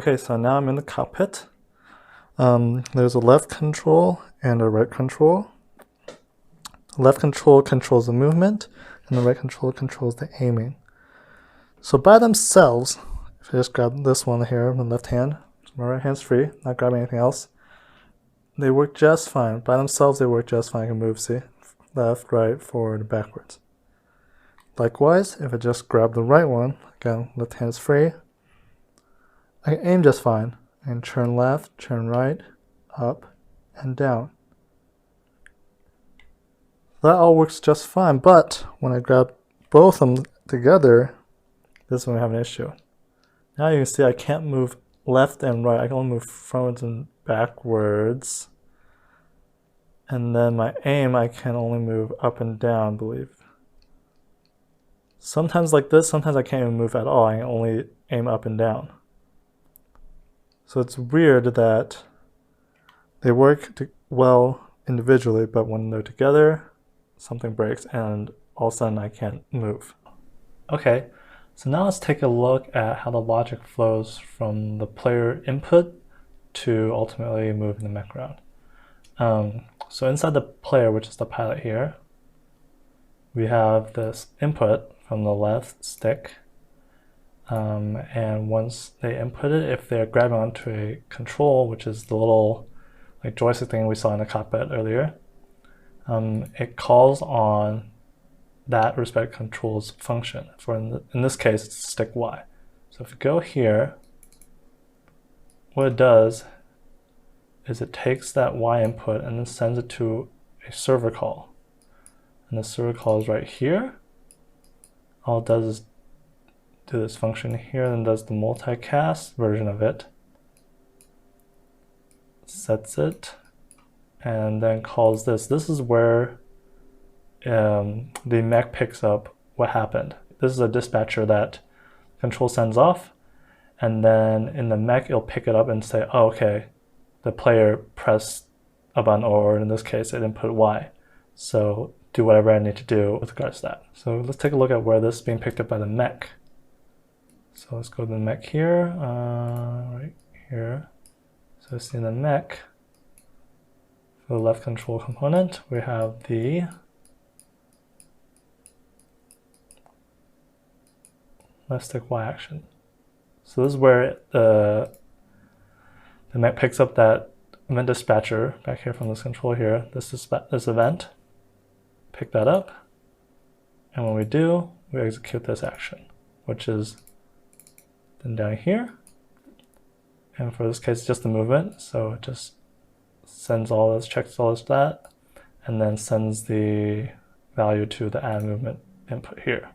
Okay, so now I'm in the cockpit. There's a left control and a right control. The left control controls the movement, and the right control controls the aiming. So by themselves, if I just grab this one here, my left hand, my right hand's free, not grabbing anything else, they work just fine. By themselves, they work just fine. I can move, see? Left, right, forward, backwards. Likewise, if I just grab the right one, again, left hand is free, I can aim just fine. And turn left, turn right, up, and down. That all works just fine, but when I grab both of them together, this is when I have an issue. Now you can see I can't move left and right. I can only move forwards and backwards. And then my aim, I can only move up and down, I believe. Sometimes like this, sometimes I can't even move at all. I can only aim up and down. So it's weird that they work well individually, but when they're together, something breaks and all of a sudden I can't move. Okay, so now let's take a look at how the logic flows from the player input to ultimately moving the mech around. So inside the player, which is the pilot here, we have this input from the left stick. And once they input it, if they're grabbing onto a control, which is the little like joystick thing we saw in the cockpit earlier, it calls on that respective control's function. For in this case, it's stick Y. So if you go here, what it does is it takes that Y input and then sends it to a server call. And the server call is right here. All it does is do this function here and does the multicast version of it, sets it, and then calls this. This is where the mech picks up what happened. This is a dispatcher that control sends off, and then in the mech it'll pick it up and say, oh, okay, the player pressed a button, or in this case it input Y. So do whatever I need to do with regards to that. So let's take a look at where this is being picked up by the mech. So let's go to the mech here, right here. So see in the mech, for the left control component, we have the left stick Y action. So this is where the mech picks up that event dispatcher back here from this control here, this event, pick that up, and when we do, we execute this action, which is then down here, and for this case, just the movement. So it just sends all this, checks all this, that, and then sends the value to the add movement input here.